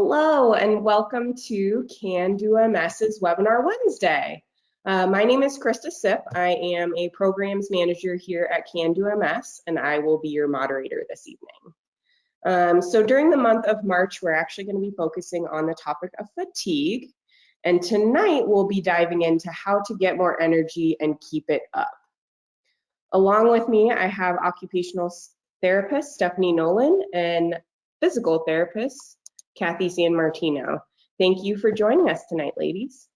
Hello and welcome to Can Do MS's Webinar Wednesday. My name is Krista Sipp. I am a programs manager here at Can Do MS, and I will be your moderator this evening. So during the month of March, we're actually going to be focusing on the topic of fatigue. And tonight we'll be diving into how to get more energy and keep it up. Along with me, I have occupational therapist Stephanie Nolan and physical therapist Kathy San Martino. Thank you for joining us tonight, ladies.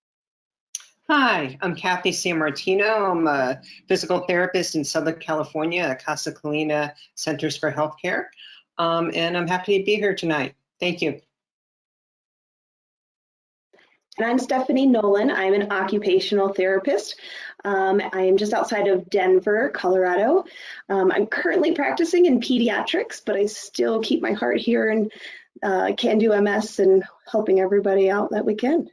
Hi, I'm Kathy San Martino. I'm a physical therapist in Southern California at Casa Colina Centers for Healthcare, and I'm happy to be here tonight. Thank you. And I'm Stephanie Nolan. I'm an occupational therapist. I am just outside of Denver, Colorado. I'm currently practicing in pediatrics, but I still keep my heart here and Can Do MS and helping everybody out that we can.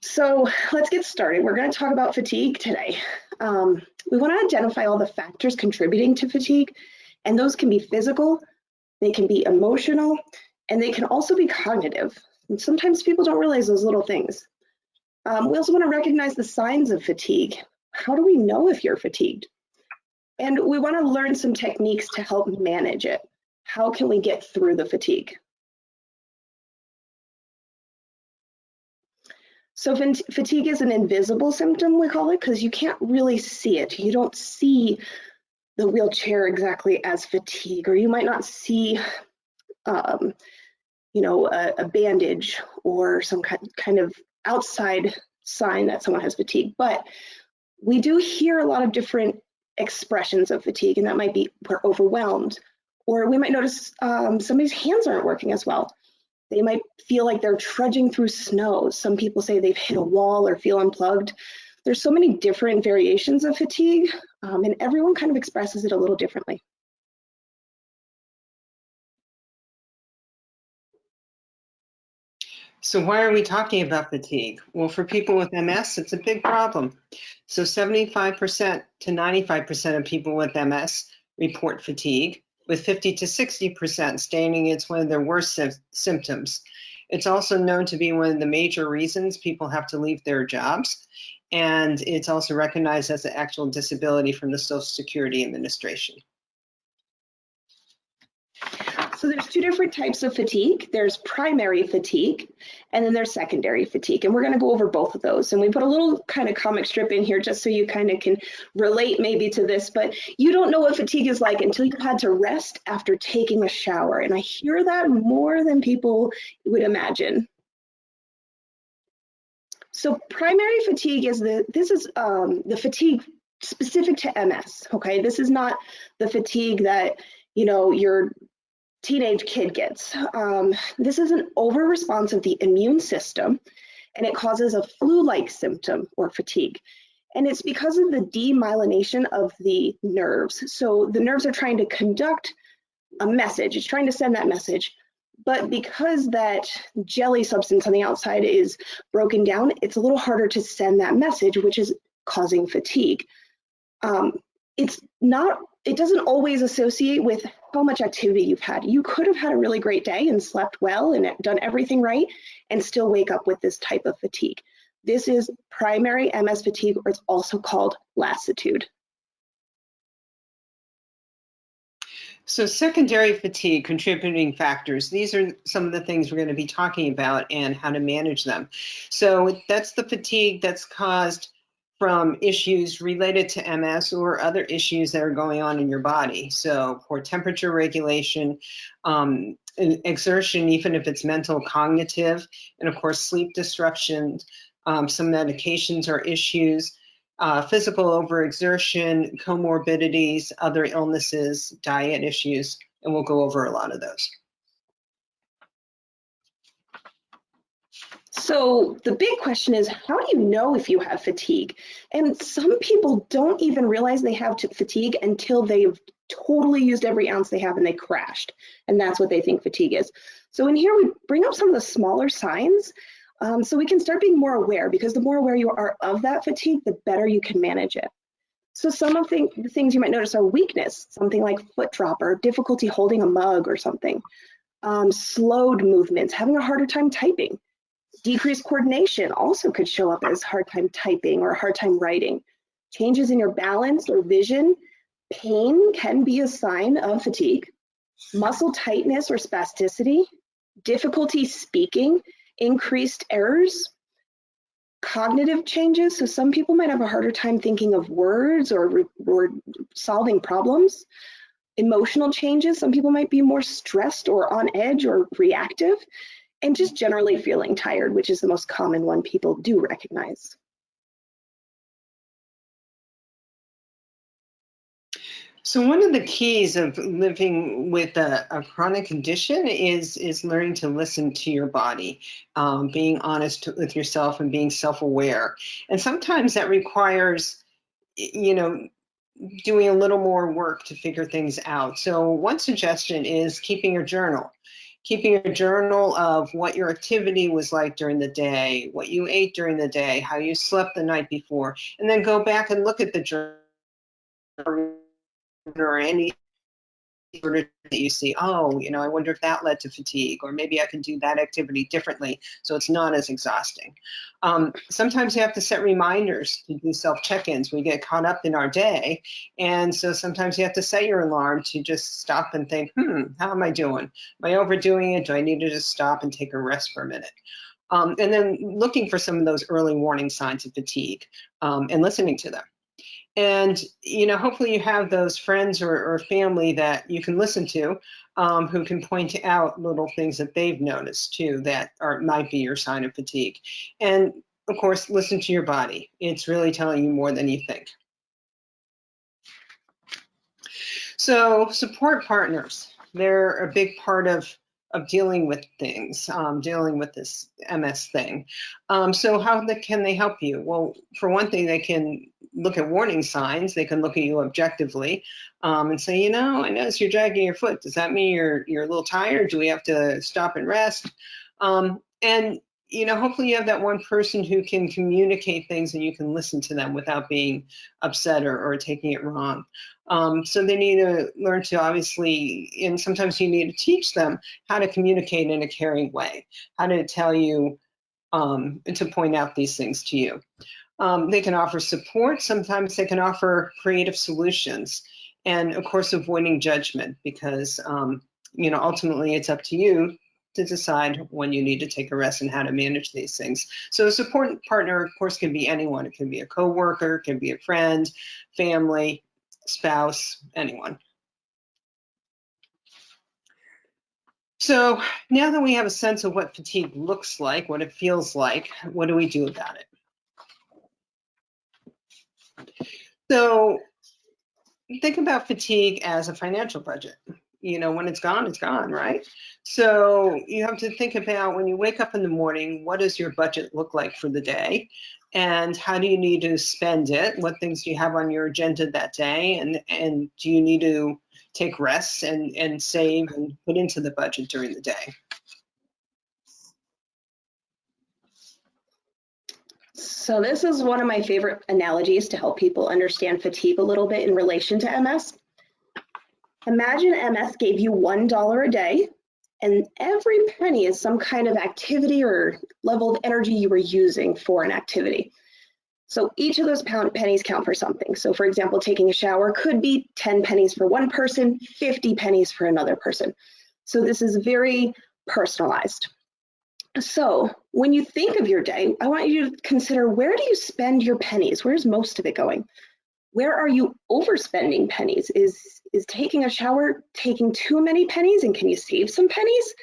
So let's get started. We're going to talk about fatigue today. We want to identify all the factors contributing to fatigue, and those can be physical, they can be emotional, and they can also be cognitive. And sometimes people don't realize those little things. We also want to recognize the signs of fatigue. How do we know if you're fatigued? And we want to learn some techniques to help manage it. How can we get through the fatigue? So fatigue is an invisible symptom, we call it, because you can't really see it. You don't see the wheelchair exactly as fatigue, or you might not see a bandage or some kind of outside sign that someone has fatigue. But we do hear a lot of different expressions of fatigue, and that might be we're overwhelmed, or we might notice somebody's hands aren't working as well. They might feel like they're trudging through snow. Some people say they've hit a wall or feel unplugged. There's so many different variations of fatigue, and everyone kind of expresses it a little differently. So why are we talking about fatigue? Well, for people with MS, it's a big problem. So 75% to 95% of people with MS report fatigue, with 50 to 60% stating it's one of their worst symptoms. It's also known to be one of the major reasons people have to leave their jobs, and it's also recognized as an actual disability from the Social Security Administration. So there's two different types of fatigue. There's primary fatigue, and then there's secondary fatigue. And we're going to go over both of those. And we put a little kind of comic strip in here just so you kind of can relate maybe to this, but you don't know what fatigue is like until you've had to rest after taking a shower. And I hear that more than people would imagine. So primary fatigue is the fatigue specific to MS, okay? This is not the fatigue that, your teenage kid gets. This is an over-response of the immune system, and it causes a flu-like symptom or fatigue. And it's because of the demyelination of the nerves. So the nerves are trying to conduct a message. It's trying to send that message. But because that jelly substance on the outside is broken down, it's a little harder to send that message, which is causing fatigue. It doesn't always associate with how much activity you've had. You could have had a really great day and slept well and done everything right and still wake up with this type of fatigue. This is primary MS fatigue, or it's also called lassitude. So secondary fatigue contributing factors, these are some of the things we're going to be talking about and how to manage them. So that's the fatigue that's caused from issues related to MS or other issues that are going on in your body. So poor temperature regulation, exertion, even if it's mental, cognitive, and of course sleep disruption, some medications or issues, physical overexertion, comorbidities, other illnesses, diet issues, and we'll go over a lot of those. So the big question is, how do you know if you have fatigue? And some people don't even realize they have fatigue until they've totally used every ounce they have and they crashed. And that's what they think fatigue is. So in here, we bring up some of the smaller signs so we can start being more aware, because the more aware you are of that fatigue, the better you can manage it. So some of the things you might notice are weakness, something like foot drop or difficulty holding a mug or something. Slowed movements, having a harder time typing. Decreased coordination also could show up as hard time typing or hard time writing. Changes in your balance or vision. Pain can be a sign of fatigue. Muscle tightness or spasticity. Difficulty speaking. Increased errors. Cognitive changes. So some people might have a harder time thinking of words or solving problems. Emotional changes. Some people might be more stressed or on edge or reactive. And just generally feeling tired, which is the most common one people do recognize. So one of the keys of living with a chronic condition is learning to listen to your body, being honest with yourself and being self-aware. And sometimes that requires, doing a little more work to figure things out. So one suggestion is keeping a journal of what your activity was like during the day, what you ate during the day, how you slept the night before, and then go back and look at the journal or any sort of that you see, I wonder if that led to fatigue, or maybe I can do that activity differently so it's not as exhausting. Sometimes you have to set reminders to do self-check-ins. We get caught up in our day, and so sometimes you have to set your alarm to just stop and think, how am I doing? Am I overdoing it? Do I need to just stop and take a rest for a minute? And then looking for some of those early warning signs of fatigue and listening to them. And, hopefully you have those friends or family that you can listen to who can point out little things that they've noticed too that might be your sign of fatigue. And of course, listen to your body. It's really telling you more than you think. So support partners, they're a big part of dealing with things, dealing with this MS thing. So how can they help you? Well, for one thing, they can look at warning signs. They can look at you objectively and say, I notice you're dragging your foot. Does that mean you're a little tired? Do we have to stop and rest? And hopefully you have that one person who can communicate things and you can listen to them without being upset or taking it wrong. So they need to learn to obviously, and sometimes you need to teach them how to communicate in a caring way, how to tell you, to point out these things to you. They can offer support. Sometimes they can offer creative solutions. And of course, avoiding judgment, because, ultimately it's up to you to decide when you need to take a rest and how to manage these things. So a support partner, of course, can be anyone. It can be a coworker, it can be a friend, family, spouse, anyone. So now that we have a sense of what fatigue looks like, what it feels like, what do we do about it? So think about fatigue as a financial budget. When it's gone, right? So you have to think about, when you wake up in the morning, what does your budget look like for the day? And how do you need to spend it? What things do you have on your agenda that day? And do you need to take rests and save and put into the budget during the day? So this is one of my favorite analogies to help people understand fatigue a little bit in relation to MS. Imagine MS gave you $1 a day, and every penny is some kind of activity or level of energy you were using for an activity. So each of those pennies count for something. So for example, taking a shower could be 10 pennies for one person, 50 pennies for another person. So this is very personalized. So when you think of your day, I want you to consider, where do you spend your pennies? Where's most of it going? Where are you overspending pennies? Is taking a shower taking too many pennies, and can you save some pennies?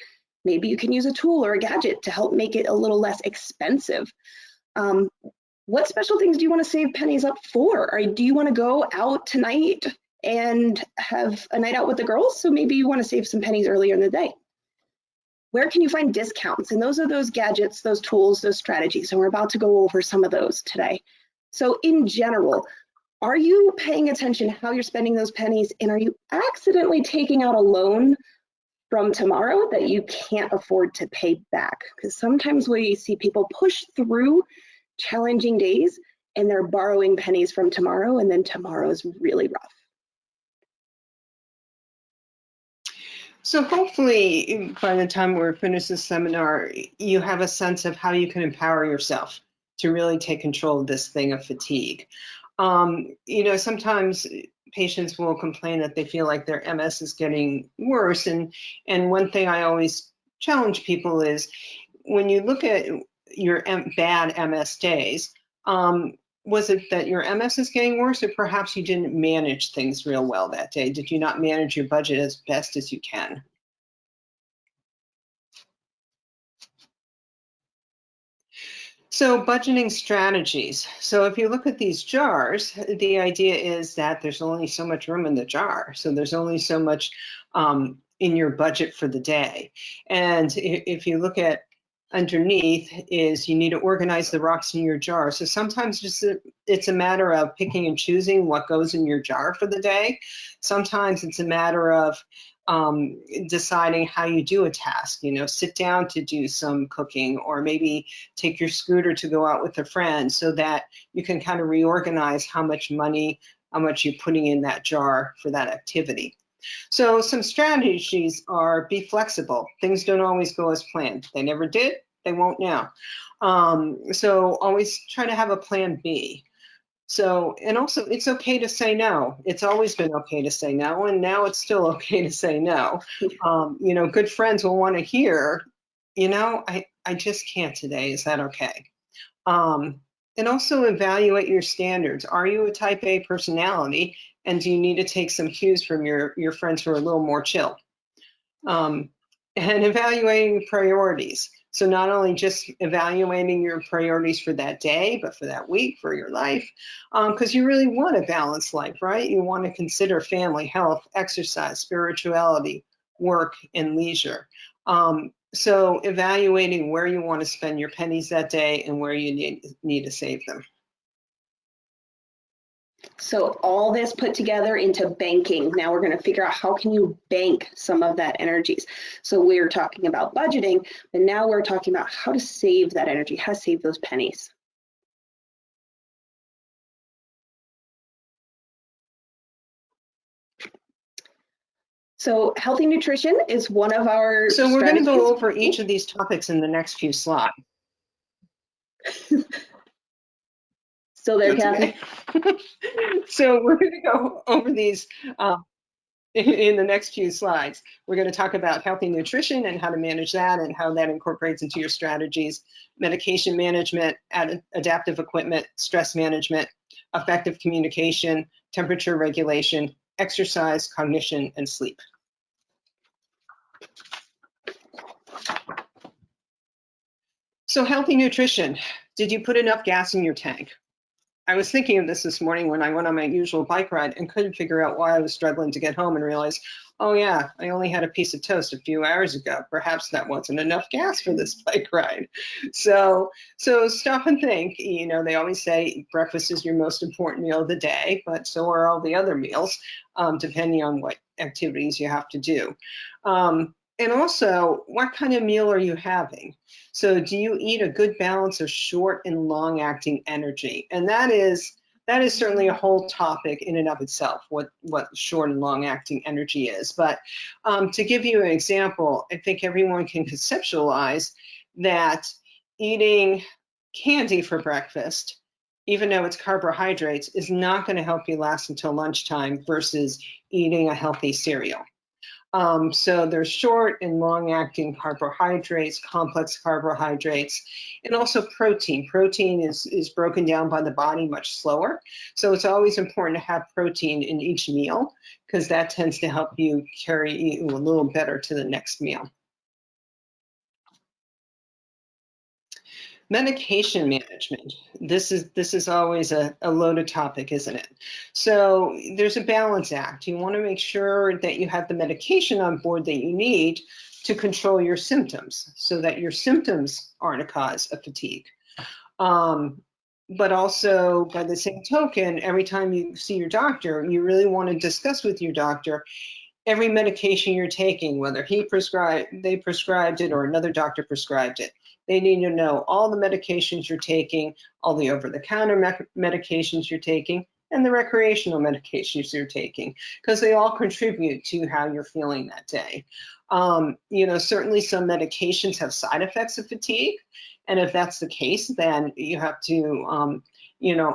Maybe you can use a tool or a gadget to help make it a little less expensive. What special things do you want to save pennies up for? Or do you want to go out tonight and have a night out with the girls? So maybe you want to save some pennies earlier in the day. Where can you find discounts? And those are those gadgets, those tools, those strategies. And we're about to go over some of those today. So in general, are you paying attention how you're spending those pennies? And are you accidentally taking out a loan from tomorrow that you can't afford to pay back? Because sometimes we see people push through challenging days and they're borrowing pennies from tomorrow, and then tomorrow is really rough. So hopefully by the time we're finished this seminar, you have a sense of how you can empower yourself to really take control of this thing of fatigue. Sometimes patients will complain that they feel like their MS is getting worse. And one thing I always challenge people is when you look at your bad MS days, was it that your MS is getting worse, or perhaps you didn't manage things real well that day? Did you not manage your budget as best as you can? So budgeting strategies. So if you look at these jars, the idea is that there's only so much room in the jar. So there's only so much in your budget for the day. And if you look at underneath is you need to organize the rocks in your jar. So sometimes it's a matter of picking and choosing what goes in your jar for the day. Sometimes it's a matter of deciding how you do a task, sit down to do some cooking, or maybe take your scooter to go out with a friend, so that you can kind of reorganize how much money, how much you're putting in that jar for that activity. So some strategies are: be flexible. Things don't always go as planned. They never did, they won't now. So always try to have a plan B. So, and also it's okay to say no. It's always been okay to say no, and now it's still okay to say no. Good friends will want to hear, I just can't today. Is that okay? And also evaluate your standards. Are you a type A personality, and do you need to take some cues from your friends who are a little more chill? And evaluating priorities. So not only just evaluating your priorities for that day, but for that week, for your life, because you really want a balanced life, right? You want to consider family, health, exercise, spirituality, work, and leisure. So evaluating where you want to spend your pennies that day and where you need to save them. So all this put together into banking. Now we're going to figure out how can you bank some of that energies. So we're talking about budgeting, but now we're talking about how to save that energy, how to save those pennies. So healthy nutrition is one of our So we're going to strategies. go over each of these topics in the next few slides. Still there, Kathy? Okay. So we're going to go over these in the next few slides. We're going to talk about healthy nutrition and how to manage that and how that incorporates into your strategies, medication management, adaptive equipment, stress management, effective communication, temperature regulation, exercise, cognition, and sleep. So healthy nutrition. Did you put enough gas in your tank? I was thinking of this morning when I went on my usual bike ride and couldn't figure out why I was struggling to get home, and realized, oh yeah, I only had a piece of toast a few hours ago. Perhaps that wasn't enough gas for this bike ride. So stop and think. They always say breakfast is your most important meal of the day, but so are all the other meals, depending on what activities you have to do. And also, what kind of meal are you having? So do you eat a good balance of short and long acting energy? And that is certainly a whole topic in and of itself, what short and long acting energy is. But to give you an example, I think everyone can conceptualize that eating candy for breakfast, even though it's carbohydrates, is not going to help you last until lunchtime versus eating a healthy cereal. So there's short and long-acting carbohydrates, complex carbohydrates, and also protein. Protein is broken down by the body much slower. So it's always important to have protein in each meal, because that tends to help you carry you a little better to the next meal. Medication management. This is always a loaded topic, isn't it? So there's a balance act. You want to make sure that you have the medication on board that you need to control your symptoms, so that your symptoms aren't a cause of fatigue. But also, by the same token, every time you see your doctor, you really want to discuss with your doctor every medication you're taking, whether they prescribed it or another doctor prescribed it. They need to know all the medications you're taking, all the over-the-counter medications you're taking, and the recreational medications you're taking, because they all contribute to how you're feeling that day. Certainly some medications have side effects of fatigue. And if that's the case, then you have to,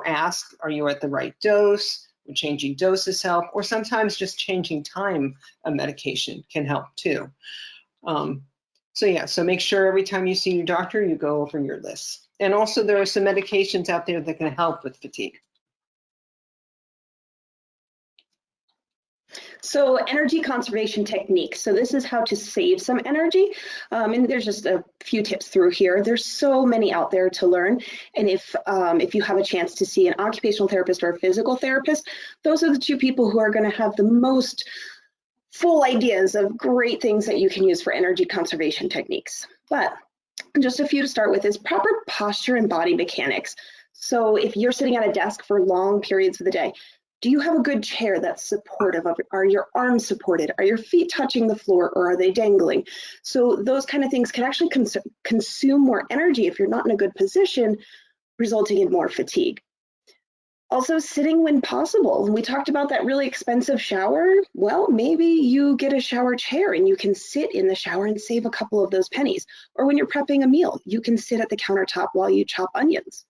ask, are you at the right dose? Changing doses help, or sometimes just changing time of medication can help too. So make sure every time you see your doctor, you go over your list. And also there are some medications out there that can help with fatigue. So energy conservation techniques. So this is how to save some energy. And there's just a few tips through here. There's so many out there to learn. And if you have a chance to see an occupational therapist or a physical therapist, those are the two people who are going to have the most full ideas of great things that you can use for energy conservation techniques. But just a few to start with is proper posture and body mechanics. So if you're sitting at a desk for long periods of the day, do you have a good chair that's supportive of it? Are your arms supported? Are your feet touching the floor, or are they dangling? So those kind of things can actually consume more energy if you're not in a good position, resulting in more fatigue. Also, sitting when possible. We talked about that really expensive shower. Well, maybe you get a shower chair and you can sit in the shower and save a couple of those pennies. Or when you're prepping a meal, you can sit at the countertop while you chop onions.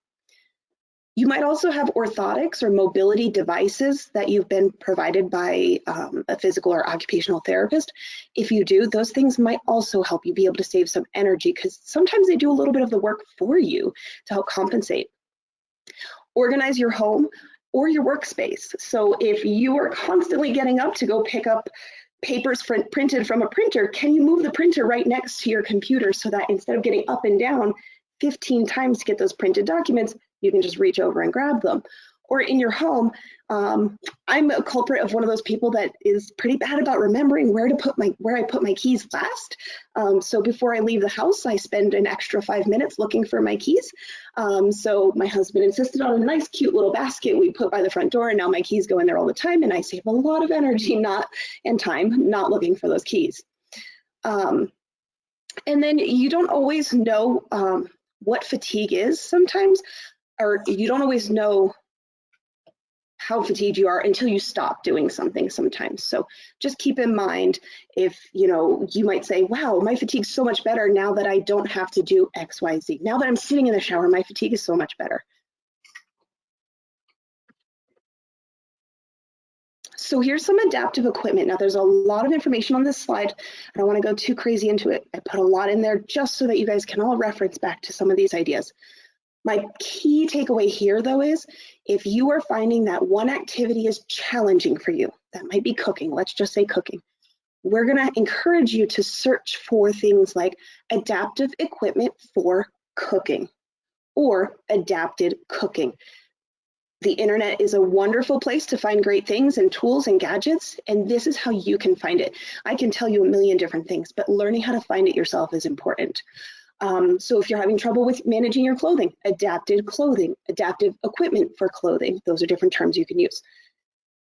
You might also have orthotics or mobility devices that you've been provided by a physical or occupational therapist. If you do, those things might also help you be able to save some energy, because sometimes they do a little bit of the work for you to help compensate. Organize your home or your workspace. So if you are constantly getting up to go pick up papers printed from a printer, can you move the printer right next to your computer so that instead of getting up and down 15 times to get those printed documents, you can just reach over and grab them? Or in your home, I'm a culprit of one of those people that is pretty bad about remembering where I put my keys last. So before I leave the house, I spend an extra 5 minutes looking for my keys. So my husband insisted on a nice, cute little basket we put by the front door, and now my keys go in there all the time, and I save a lot of energy and time not looking for those keys. And then you don't always know what fatigue is sometimes, or you don't always know how fatigued you are until you stop doing something sometimes. So just keep in mind, if you might say, wow, my fatigue's so much better now that I don't have to do X, Y, Z. Now that I'm sitting in the shower, my fatigue is so much better. So here's some adaptive equipment. Now there's a lot of information on this slide. I don't want to go too crazy into it. I put a lot in there just so that you guys can all reference back to some of these ideas. My key takeaway here, though, is if you are finding that one activity is challenging for you, that might be cooking, let's just say cooking, we're going to encourage you to search for things like adaptive equipment for cooking or adapted cooking. The internet is a wonderful place to find great things and tools and gadgets, and this is how you can find it. I can tell you a million different things, but learning how to find it yourself is important. So if you're having trouble with managing your clothing, adapted equipment for clothing, those are different terms you can use.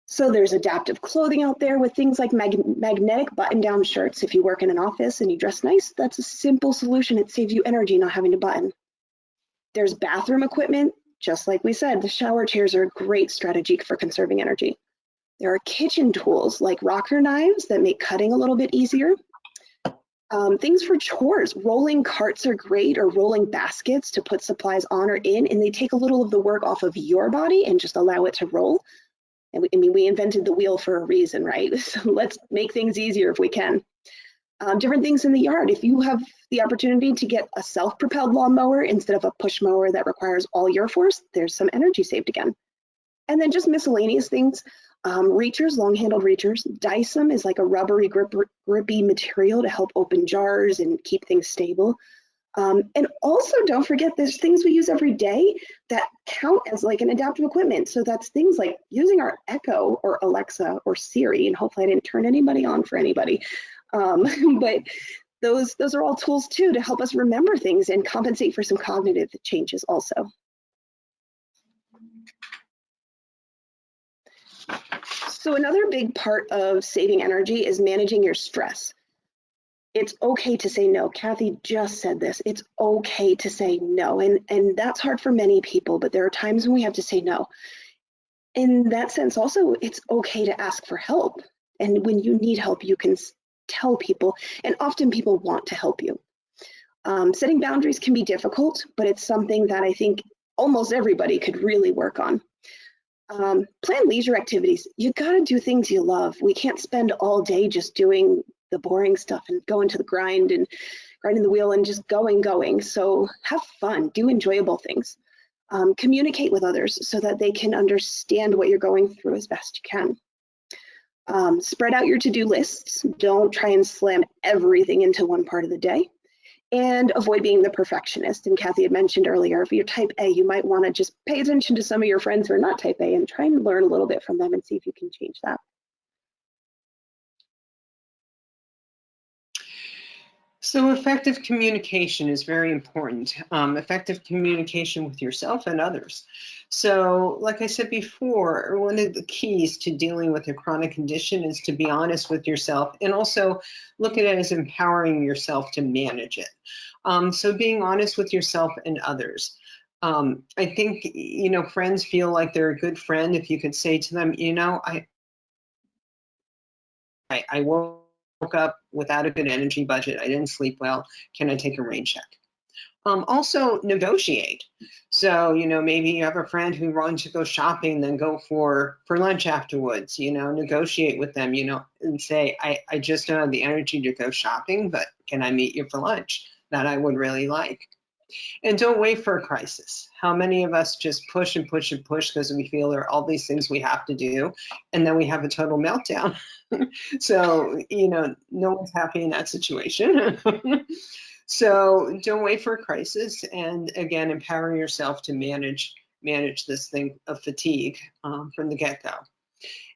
So there's adaptive clothing out there with things like magnetic button-down shirts. If you work in an office and you dress nice, that's a simple solution. It saves you energy not having to button. There's bathroom equipment. Just like we said, the shower chairs are a great strategy for conserving energy. There are kitchen tools like rocker knives that make cutting a little bit easier. Things for chores, rolling carts are great, or rolling baskets to put supplies on or in, and they take a little of the work off of your body and just allow it to roll. And we invented the wheel for a reason, right? So let's make things easier if we can. Different things in the yard. If you have the opportunity to get a self-propelled lawnmower instead of a push mower that requires all your force, there's some energy saved again. And then just miscellaneous things. Reachers, long-handled reachers. Dicem is like a rubbery, grippy material to help open jars and keep things stable. And also don't forget there's things we use every day that count as like an adaptive equipment. So that's things like using our Echo or Alexa or Siri, and hopefully I didn't turn anybody on for anybody. But those are all tools too to help us remember things and compensate for some cognitive changes also. So another big part of saving energy is managing your stress. It's okay to say no. Kathy just said this. It's okay to say no. And that's hard for many people, but there are times when we have to say no. in that sense, also, it's okay to ask for help. And when you need help, you can tell people, and often people want to help you. Setting boundaries can be difficult, but it's something that I think almost everybody could really work on. Plan leisure activities. You gotta do things you love. We can't spend all day just doing the boring stuff and going to the grind and grinding the wheel and just going. So have fun, do enjoyable things. Communicate with others so that they can understand what you're going through as best you can. Spread out your to-do lists. Don't try and slam everything into one part of the day. And avoid being the perfectionist. And Kathy had mentioned earlier, if you're type A, you might want to just pay attention to some of your friends who are not type A and try and learn a little bit from them and see if you can change that. So effective communication is very important. Effective communication with yourself and others. So like I said before, one of the keys to dealing with a chronic condition is to be honest with yourself and also look at it as empowering yourself to manage it. So being honest with yourself and others. I think, you know, friends feel like they're a good friend if you could say to them, you know, I woke up without a good energy budget. I didn't sleep well. Can I take a rain check? Also negotiate. So, you know, maybe you have a friend who wants to go shopping, then go for lunch afterwards, you know, negotiate with them, you know, and say, I just don't have the energy to go shopping, but can I meet you for lunch? That I would really like. And don't wait for a crisis. How many of us just push and push and push because we feel there are all these things we have to do, and then we have a total meltdown. So, you know, no one's happy in that situation. So don't wait for a crisis, and again, empower yourself to manage this thing of fatigue from the get-go.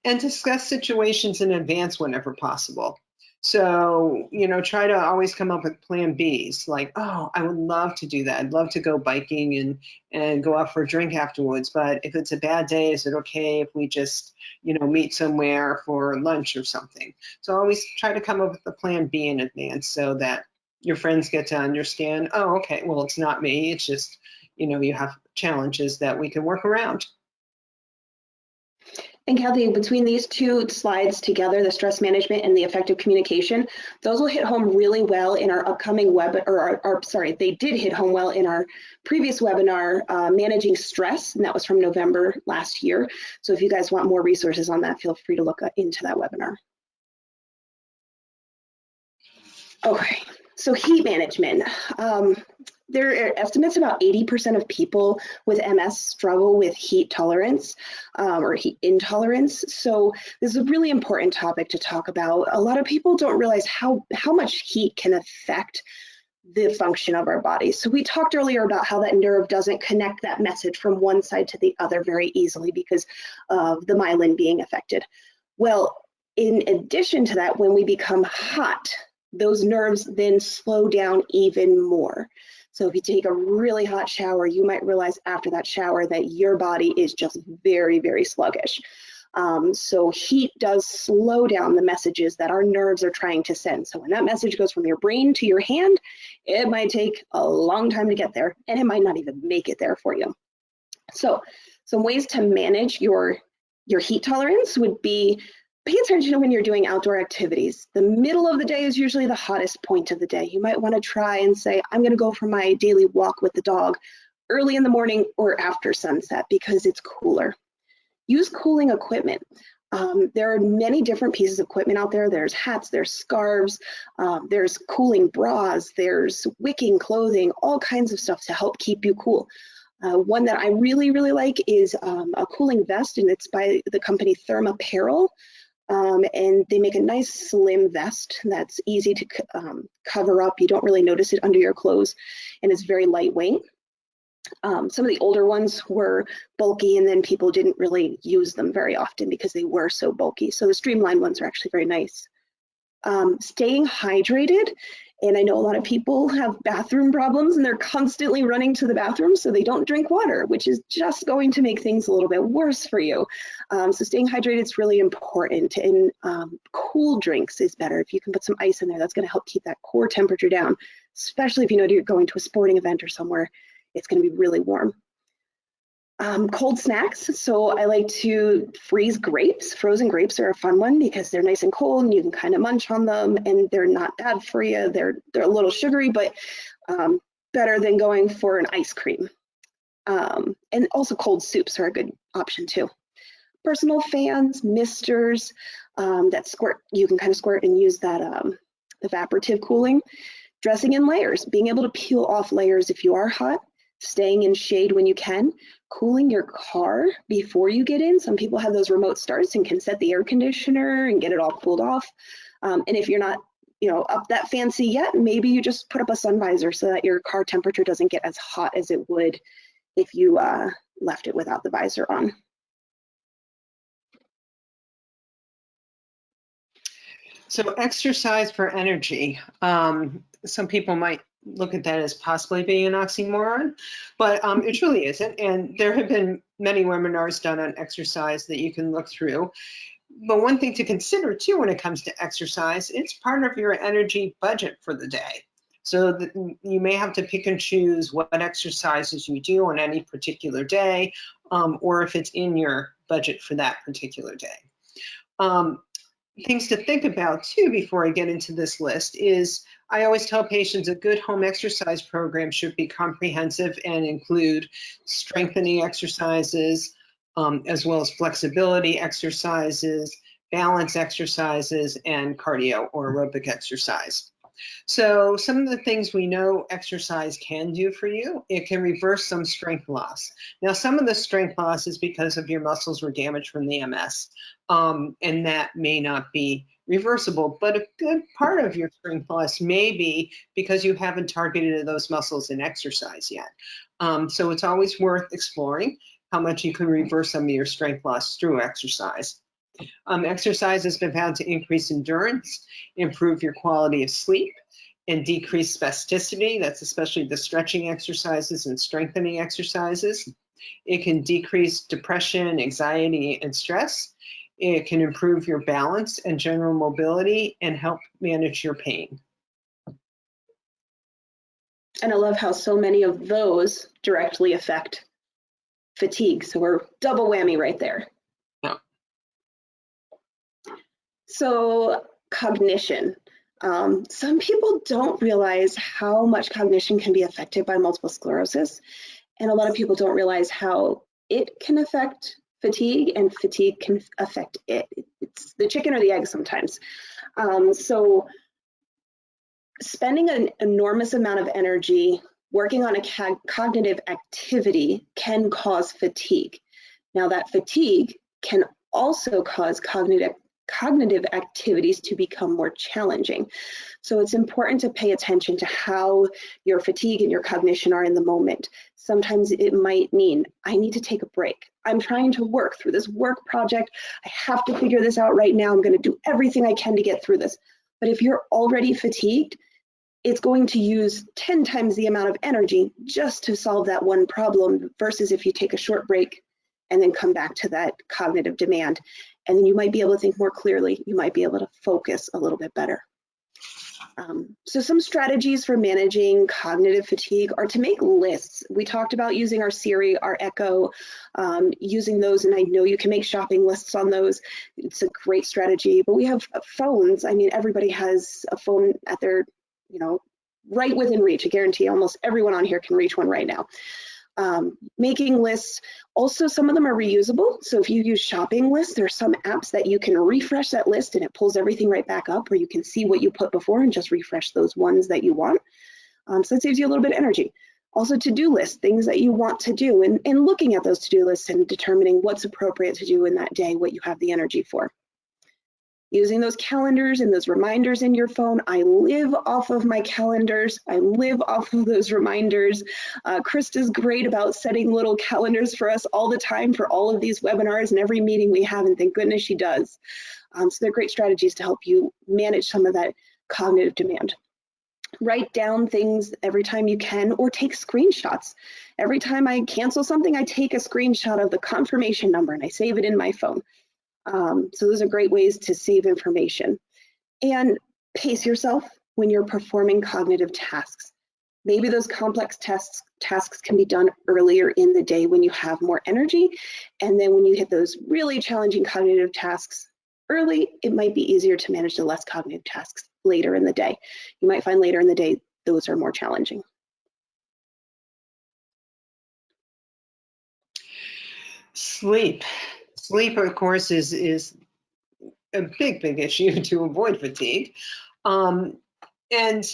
And discuss situations in advance whenever possible. So, you know, try to always come up with plan Bs, like, oh, I would love to do that. I'd love to go biking and go out for a drink afterwards. But if it's a bad day, is it okay if we just, you know, meet somewhere for lunch or something? So always try to come up with a plan B in advance so that your friends get to understand, oh, okay, well, it's not me. It's just, you know, you have challenges that we can work around. And Kathy, between these two slides together, the stress management and the effective communication, those will hit home really well in our upcoming they did hit home well in our previous webinar, Managing Stress, and that was from November last year. So if you guys want more resources on that, feel free to look into that webinar. Okay, so heat management. There are estimates about 80% of people with MS struggle with heat tolerance or heat intolerance. So this is a really important topic to talk about. A lot of people don't realize how much heat can affect the function of our bodies. So we talked earlier about how that nerve doesn't connect that message from one side to the other very easily because of the myelin being affected. Well, in addition to that, when we become hot, those nerves then slow down even more. So if you take a really hot shower, you might realize after that shower that your body is just very, very sluggish. So heat does slow down the messages that our nerves are trying to send. So when that message goes from your brain to your hand, it might take a long time to get there, and it might not even make it there for you. So some ways to manage your heat tolerance would be pay attention when you're doing outdoor activities. The middle of the day is usually the hottest point of the day. You might want to try and say, I'm going to go for my daily walk with the dog early in the morning or after sunset because it's cooler. Use cooling equipment. There are many different pieces of equipment out there. There's hats, there's scarves, there's cooling bras, there's wicking clothing, all kinds of stuff to help keep you cool. One that I really, really like is a cooling vest, and it's by the company Thermapparel. And they make a nice slim vest that's easy to cover up. You don't really notice it under your clothes, and it's very lightweight. Some of the older ones were bulky, and then people didn't really use them very often because they were so bulky. So the streamlined ones are actually very nice. Staying hydrated. And I know a lot of people have bathroom problems and they're constantly running to the bathroom, so they don't drink water, which is just going to make things a little bit worse for you. So staying hydrated is really important, and cool drinks is better. If you can put some ice in there, that's going to help keep that core temperature down, especially if you know you're going to a sporting event or somewhere, it's going to be really warm. Cold snacks. So I like to freeze grapes. Frozen grapes are a fun one because they're nice and cold and you can kind of munch on them and they're not bad for you. They're a little sugary, but better than going for an ice cream. And also cold soups are a good option too. Personal fans, misters, that squirt, you can kind of squirt and use that evaporative cooling. Dressing in layers, being able to peel off layers if you are hot, staying in shade when you can, cooling your car before you get in. Some people have those remote starts and can set the air conditioner and get it all cooled off. And if you're not, up that fancy yet, maybe you just put up a sun visor so that your car temperature doesn't get as hot as it would if you left it without the visor on. So exercise for energy. Some people might look at that as possibly being an oxymoron, but it truly isn't. And there have been many webinars done on exercise that you can look through. But one thing to consider too when it comes to exercise, it's part of your energy budget for the day. So you may have to pick and choose what exercises you do on any particular day, or if it's in your budget for that particular day. Things to think about too before I get into this list is I always tell patients a good home exercise program should be comprehensive and include strengthening exercises, as well as flexibility exercises, balance exercises, and cardio or aerobic exercise. So some of the things we know exercise can do for you, it can reverse some strength loss. Now, some of the strength loss is because of your muscles were damaged from the MS, and that may not be reversible, but a good part of your strength loss may be because you haven't targeted those muscles in exercise yet. So it's always worth exploring how much you can reverse some of your strength loss through exercise. Exercise has been found to increase endurance, improve your quality of sleep, and decrease spasticity. That's especially the stretching exercises and strengthening exercises. It can decrease depression, anxiety, and stress. It can improve your balance and general mobility and help manage your pain. And I love how so many of those directly affect fatigue. So we're double whammy right there. Yeah. So cognition. Some people don't realize how much cognition can be affected by multiple sclerosis. And a lot of people don't realize how it can affect fatigue and fatigue can affect it. It's the chicken or the egg sometimes. So spending an enormous amount of energy working on a cognitive activity can cause fatigue. Now that fatigue can also cause cognitive activities to become more challenging. So it's important to pay attention to how your fatigue and your cognition are in the moment. Sometimes it might mean I need to take a break. I'm trying to work through this work project. I have to figure this out right now. I'm going to do everything I can to get through this. But if you're already fatigued, it's going to use 10 times the amount of energy just to solve that one problem versus if you take a short break and then come back to that cognitive demand. And then you might be able to think more clearly. You might be able to focus a little bit better. So some strategies for managing cognitive fatigue are to make lists. We talked about using our Siri, our Echo, using those, and I know you can make shopping lists on those. It's a great strategy, but we have phones. I mean, everybody has a phone at their, right within reach. I guarantee almost everyone on here can reach one right now. Making lists, also some of them are reusable. So if you use shopping lists, there's some apps that you can refresh that list and it pulls everything right back up, or you can see what you put before and just refresh those ones that you want. So it saves you a little bit of energy. Also to-do lists, things that you want to do, and looking at those to-do lists and determining what's appropriate to do in that day, what you have the energy for. Using those calendars and those reminders in your phone. I live off of my calendars. I live off of those reminders. Krista's great about setting little calendars for us all the time for all of these webinars and every meeting we have, and thank goodness she does. So they're great strategies to help you manage some of that cognitive demand. Write down things every time you can, or take screenshots. Every time I cancel something, I take a screenshot of the confirmation number and I save it in my phone. So those are great ways to save information. And pace yourself when you're performing cognitive tasks. Maybe those complex tasks can be done earlier in the day when you have more energy. And then when you hit those really challenging cognitive tasks early, it might be easier to manage the less cognitive tasks later in the day. You might find later in the day, those are more challenging. Sleep. Sleep, of course, is a big issue to avoid fatigue. And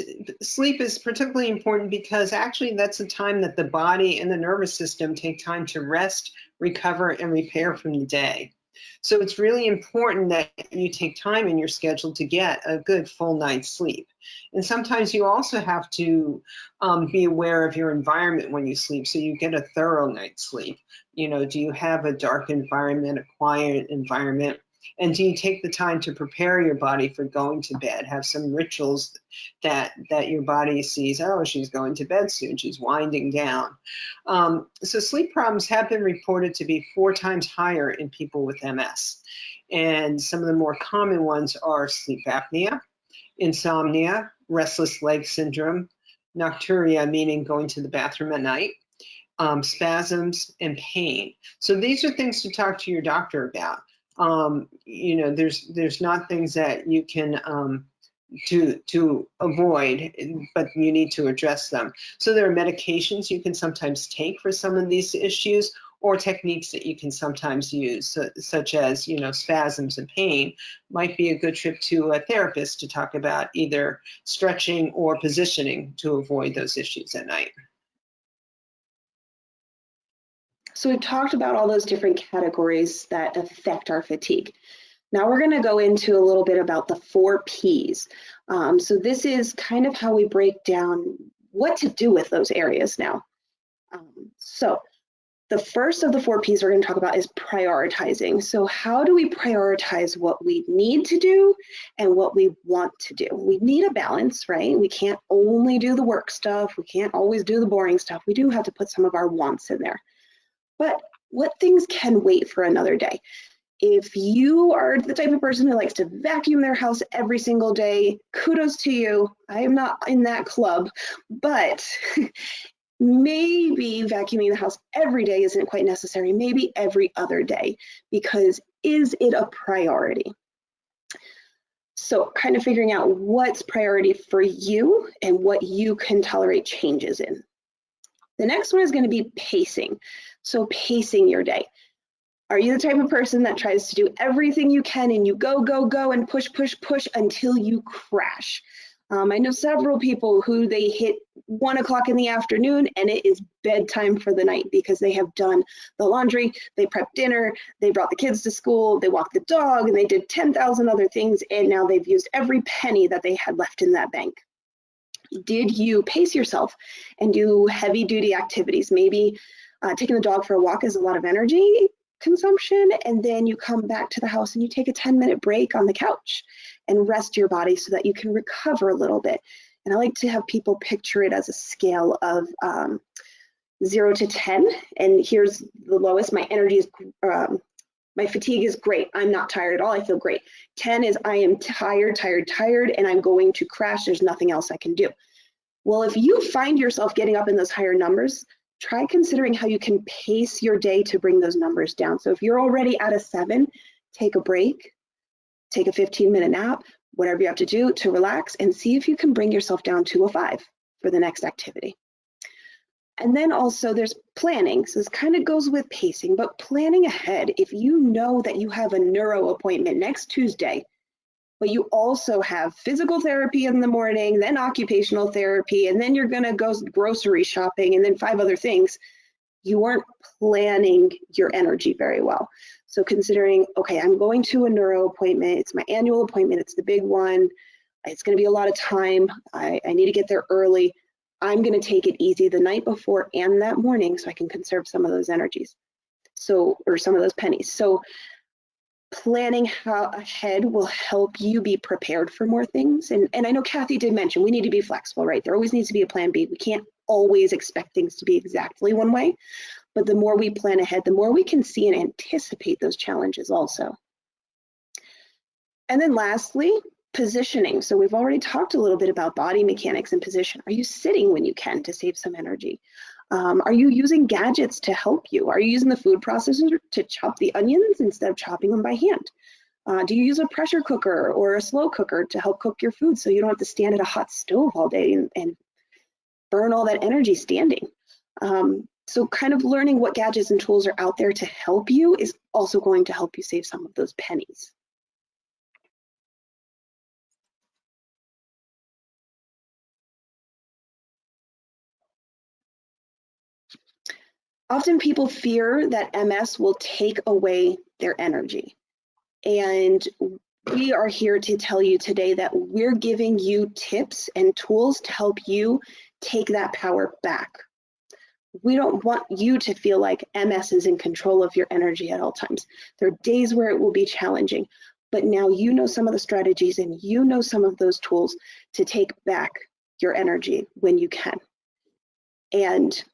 sleep is particularly important because actually that's the time that the body and the nervous system take time to rest, recover, and repair from the day. So it's really important that you take time in your schedule to get a good full night's sleep. And sometimes you also have to be aware of your environment when you sleep, so you get a thorough night's sleep. You know, do you have a dark environment, a quiet environment? And do you take the time to prepare your body for going to bed? Have some rituals that your body sees, oh, she's going to bed soon, she's winding down. So sleep problems have been reported to be 4 times higher in people with MS. And some of the more common ones are sleep apnea, insomnia, restless leg syndrome, nocturia, meaning going to the bathroom at night, spasms, and pain. So these are things to talk to your doctor about. You know, there's not things that you can to avoid, but you need to address them. So there are medications you can sometimes take for some of these issues, or techniques that you can sometimes use, such as, you know, spasms and pain. Might be a good trip to a therapist to talk about either stretching or positioning to avoid those issues at night. So we've talked about all those different categories that affect our fatigue. Now we're going to go into a little bit about the 4 Ps. So this is kind of how we break down what to do with those areas now. So the first of the 4 Ps we're going to talk about is prioritizing. So how do we prioritize what we need to do and what we want to do? We need a balance, right? We can't only do the work stuff. We can't always do the boring stuff. We do have to put some of our wants in there. But what things can wait for another day? If you are the type of person who likes to vacuum their house every single day, kudos to you. I am not in that club, but maybe vacuuming the house every day isn't quite necessary, maybe every other day, because is it a priority? So kind of figuring out what's priority for you and what you can tolerate changes in. The next one is going to be pacing. So pacing your day. Are you the type of person that tries to do everything you can and you go, go, go and push, push, push until you crash? I know several people who they hit 1 o'clock in the afternoon and it is bedtime for the night because they have done the laundry, they prepped dinner, they brought the kids to school, they walked the dog, and they did 10,000 other things, and now they've used every penny that they had left in that bank. Did you pace yourself and do heavy duty activities? Maybe taking the dog for a walk is a lot of energy consumption, and then you come back to the house and you take a 10-minute break on the couch and rest your body so that you can recover a little bit. And I like to have people picture it as a scale of 0 to 10, and here's the lowest. My energy is my fatigue is great. I'm not tired at all. I feel great. 10 is I am tired, and I'm going to crash. There's nothing else I can do. Well, if you find yourself getting up in those higher numbers, try considering how you can pace your day to bring those numbers down. So if you're already at a 7, take a break, take a 15-minute nap, whatever you have to do to relax, and see if you can bring yourself down to a 5 for the next activity. And then also there's planning. So this kind of goes with pacing, but planning ahead. If you know that you have a neuro appointment next Tuesday, but you also have physical therapy in the morning, then occupational therapy, and then you're gonna go grocery shopping, and then 5 other things, you weren't planning your energy very well. So considering, okay, I'm going to a neuro appointment, it's my annual appointment, it's the big one, it's gonna be a lot of time, I need to get there early, I'm gonna take it easy the night before and that morning so I can conserve some of those energies. So, or some of those pennies. So planning ahead will help you be prepared for more things. And I know Kathy did mention we need to be flexible, right? There always needs to be a plan B. We can't always expect things to be exactly one way, but the more we plan ahead, the more we can see and anticipate those challenges also. And then lastly, positioning. So we've already talked a little bit about body mechanics and position. Are you sitting when you can to save some energy? Are you using gadgets to help you? Are you using the food processor to chop the onions instead of chopping them by hand? Do you use a pressure cooker or a slow cooker to help cook your food so you don't have to stand at a hot stove all day and burn all that energy standing? So kind of learning what gadgets and tools are out there to help you is also going to help you save some of those pennies. Often people fear that MS will take away their energy. And we are here to tell you today that we're giving you tips and tools to help you take that power back. We don't want you to feel like MS is in control of your energy at all times. There are days where it will be challenging, but now you know some of the strategies and you know some of those tools to take back your energy when you can. And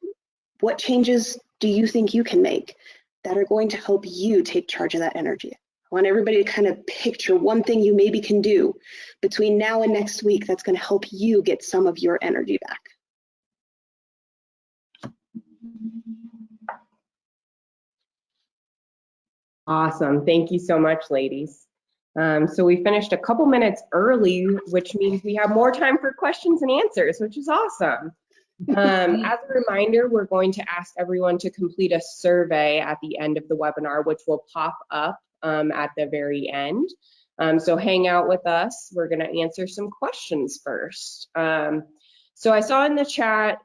what changes do you think you can make that are going to help you take charge of that energy? I want everybody to kind of picture one thing you maybe can do between now and next week that's going to help you get some of your energy back. Awesome. Thank you so much, ladies. So we finished a couple minutes early, which means we have more time for questions and answers, which is awesome. As a reminder, we're going to ask everyone to complete a survey at the end of the webinar, which will pop up at the very end. So hang out with us. We're going to answer some questions first. So I saw in the chat,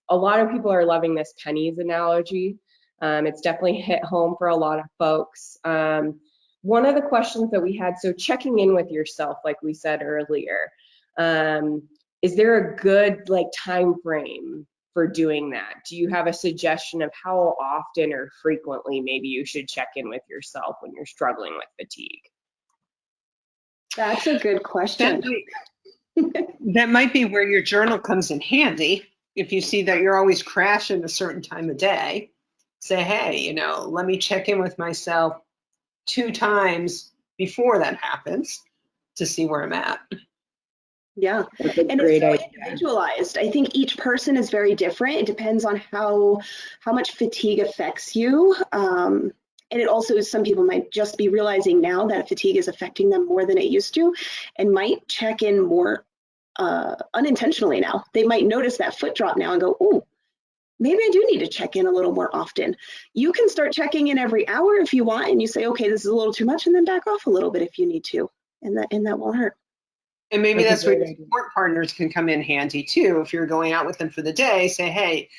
a lot of people are loving this pennies analogy. It's definitely hit home for a lot of folks. One of the questions that we had, so checking in with yourself, like we said earlier, is there a good time frame for doing that? Do you have a suggestion of how often or frequently maybe you should check in with yourself when you're struggling with fatigue? That's a good question. That might be where your journal comes in handy. If you see that you're always crashing a certain time of day, say, hey, let me check in with myself 2 times before that happens to see where I'm at. Yeah, and it's so individualized. I think each person is very different. It depends on how much fatigue affects you. And it also is, some people might just be realizing now that fatigue is affecting them more than it used to and might check in more unintentionally now. They might notice that foot drop now and go, oh, maybe I do need to check in a little more often. You can start checking in every hour if you want, and you say, okay, this is a little too much, and then back off a little bit if you need to, and that won't hurt. And maybe that's where support partners can come in handy too. If you're going out with them for the day, say, hey,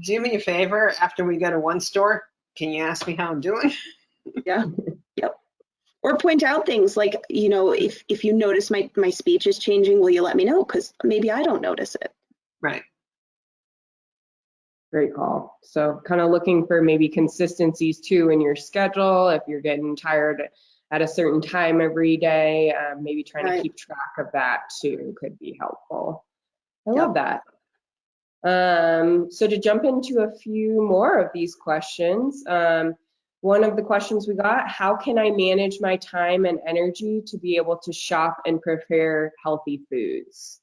do me a favor, after we go to one store, can you ask me how I'm doing? Yeah, yep. Or point out things like, if you notice my speech is changing, will you let me know? Because maybe I don't notice it. Right. Great call. So kind of looking for maybe consistencies too in your schedule. If you're getting tired at a certain time every day, maybe trying to keep track of that too could be helpful. I love that. So to jump into a few more of these questions, one of the questions we got, how can I manage my time and energy to be able to shop and prepare healthy foods?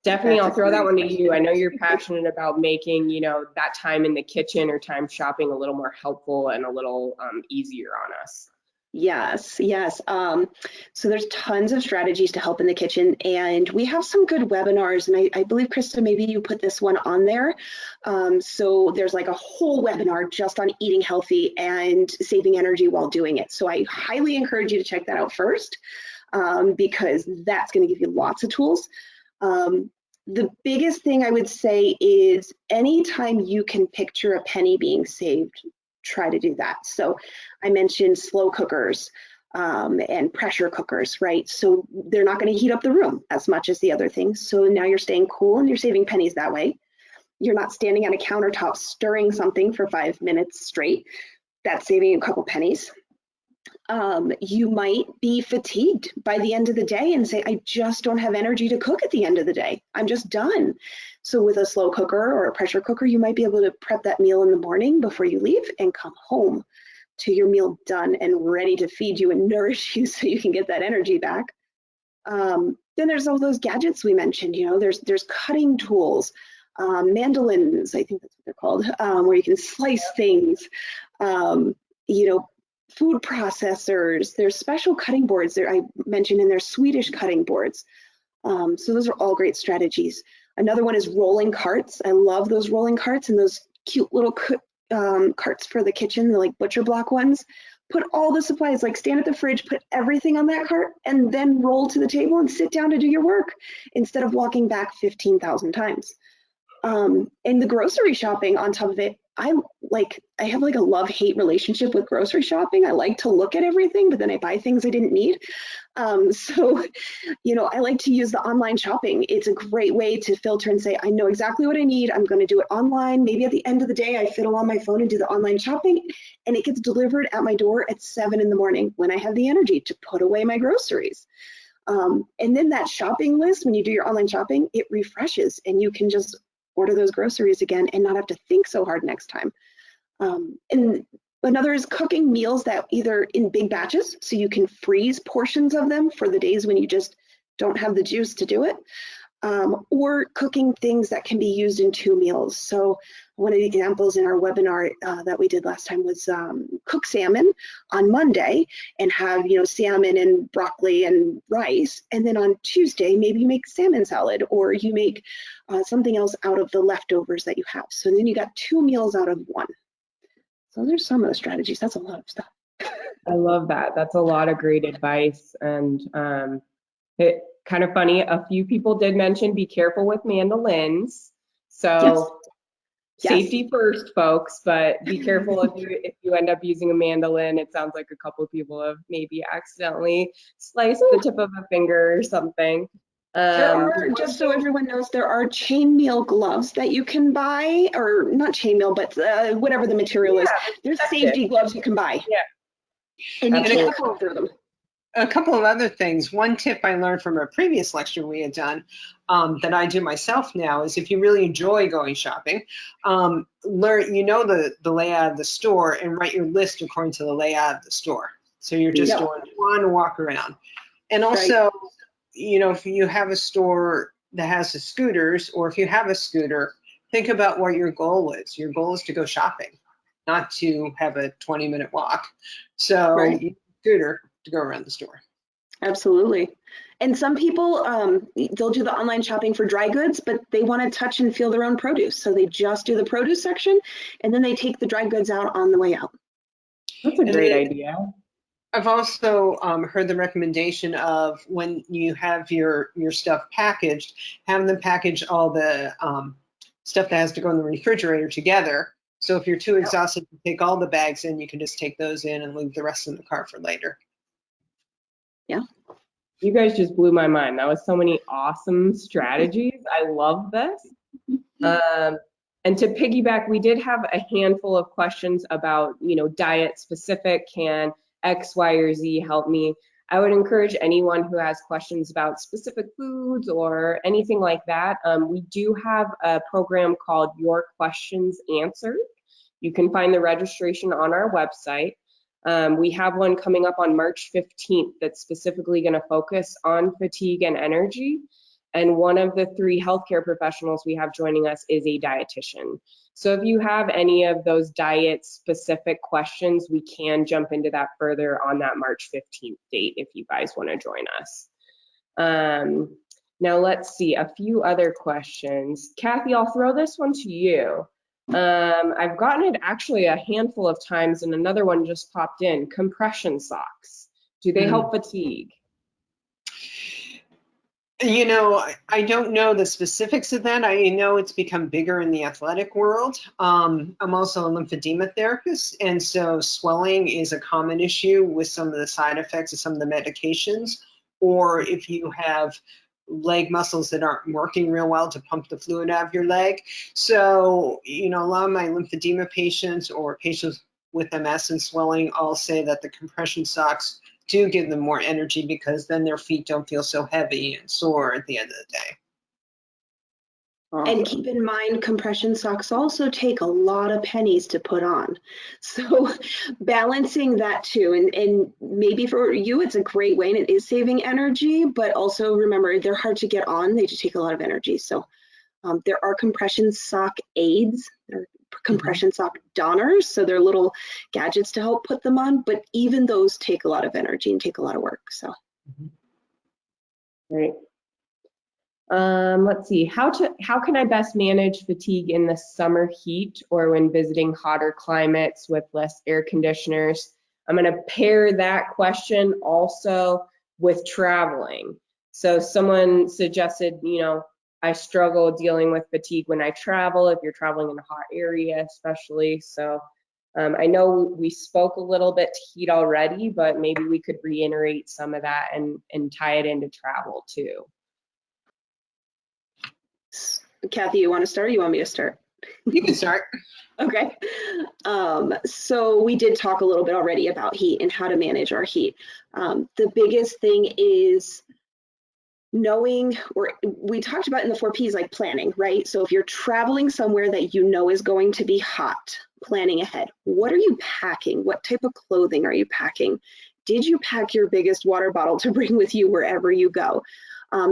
Stephanie, I'll throw that one to you. I know you're passionate about making, that time in the kitchen or time shopping a little more helpful and a little easier on us. Yes. So there's tons of strategies to help in the kitchen, and we have some good webinars, and I believe, Krista, maybe you put this one on there. So there's a whole webinar just on eating healthy and saving energy while doing it. So I highly encourage you to check that out first, because that's going to give you lots of tools. The biggest thing I would say is anytime you can picture a penny being saved, try to do that. So I mentioned slow cookers and pressure cookers, right? So they're not going to heat up the room as much as the other things. So now you're staying cool and you're saving pennies that way. You're not standing on a countertop stirring something for 5 minutes straight. That's saving you a couple pennies. You might be fatigued by the end of the day and say, I just don't have energy to cook at the end of the day. I'm just done. So with a slow cooker or a pressure cooker, you might be able to prep that meal in the morning before you leave and come home to your meal done and ready to feed you and nourish you so you can get that energy back Then there's all those gadgets we mentioned. There's cutting tools, mandolins, I think that's what they're called, where you can slice things. Food processors. There's special cutting boards there I mentioned, and there's Swedish cutting boards. So those are all great strategies. Another one is rolling carts. I love those rolling carts and those cute little carts for the kitchen, the like butcher block ones. Put all the supplies, like stand at the fridge, put everything on that cart, and then roll to the table and sit down to do your work instead of walking back 15,000 times. And the grocery shopping on top of it, I have like a love-hate relationship with grocery shopping. I like to look at everything, but then I buy things I didn't need. I like to use the online shopping. It's a great way to filter and say, I know exactly what I need. I'm going to do it online. Maybe at the end of the day, I fiddle on my phone and do the online shopping, and it gets delivered at my door at 7 in the morning when I have the energy to put away my groceries. And then that shopping list, when you do your online shopping, it refreshes and you can just order those groceries again and not have to think so hard next time. And another is cooking meals that either in big batches, so you can freeze portions of them for the days when you just don't have the juice to do it, or cooking things that can be used in 2 meals. So one of the examples in our webinar that we did last time was cook salmon on Monday and have salmon and broccoli and rice, and then on Tuesday maybe you make salmon salad, or you make something else out of the leftovers that you have. So then you got 2 meals out of 1. So there's some of the strategies. That's a lot of stuff. I love that. That's a lot of great advice. And it kind of funny, a few people did mention be careful with mandolins. So Yes. safety first, folks, but be careful if you end up using a mandolin. It sounds like a couple of people have maybe accidentally sliced the tip of a finger or something. There are, just so everyone knows, there are chainmail gloves that you can buy, or not chainmail, but whatever the material is. There's safety gloves you can buy. Yeah. And you Absolutely. can't go through them. A couple of other things. One tip I learned from a previous lecture we had done that I do myself now is if you really enjoy going shopping, learn the layout of the store and write your list according to the layout of the store. So you're just doing one walk around. And also, if you have a store that has the scooters, or if you have a scooter, think about what your goal is. Your goal is to go shopping, not to have a 20-minute walk. So you need a scooter to go around the store. Absolutely. And some people, they'll do the online shopping for dry goods, but they want to touch and feel their own produce. So they just do the produce section, and then they take the dry goods out on the way out. That's a great idea. I've also heard the recommendation of when you have your stuff packaged, have them package all the stuff that has to go in the refrigerator together. So if you're too exhausted to take all the bags in, you can just take those in and leave the rest in the car for later. Yeah. You guys just blew my mind. That was so many awesome strategies. I love this. And to piggyback, we did have a handful of questions about, diet specific. Can X, Y, or Z help me? I would encourage anyone who has questions about specific foods or anything like that. We do have a program called Your Questions Answered. You can find the registration on our website. We have one coming up on March 15th that's specifically going to focus on fatigue and energy. And one of the 3 healthcare professionals we have joining us is a dietitian. So if you have any of those diet specific questions, we can jump into that further on that March 15th date if you guys want to join us. Now let's see, a few other questions. Kathy, I'll throw this one to you. I've gotten it actually a handful of times, and another one just popped in. Compression socks, do they help fatigue? I don't know the specifics of that. I know it's become bigger in the athletic world. I'm also a lymphedema therapist, and so swelling is a common issue with some of the side effects of some of the medications, or if you have leg muscles that aren't working real well to pump the fluid out of your leg. So, a lot of my lymphedema patients or patients with MS and swelling all say that the compression socks do give them more energy because then their feet don't feel so heavy and sore at the end of the day. And keep in mind, compression socks also take a lot of pennies to put on. So balancing that too, and maybe for you, it's a great way and it is saving energy, but also remember, they're hard to get on. They just take a lot of energy. So there are compression sock aids, or compression sock donners. So they're little gadgets to help put them on, but even those take a lot of energy and take a lot of work. So. Right. Let's see, how can I best manage fatigue in the summer heat or when visiting hotter climates with less air conditioners? I'm going to pair that question also with traveling. So someone suggested, I struggle dealing with fatigue when I travel, if you're traveling in a hot area especially. So I know we spoke a little bit to heat already, but maybe we could reiterate some of that and tie it into travel too. Kathy, you want to start or you want me to start? You can start. Okay. So we did talk a little bit already about heat and how to manage our heat. The biggest thing is knowing, or we talked about in the 4 Ps, like planning, right? So if you're traveling somewhere that you know is going to be hot, planning ahead. What are you packing? What type of clothing are you packing? Did you pack your biggest water bottle to bring with you wherever you go?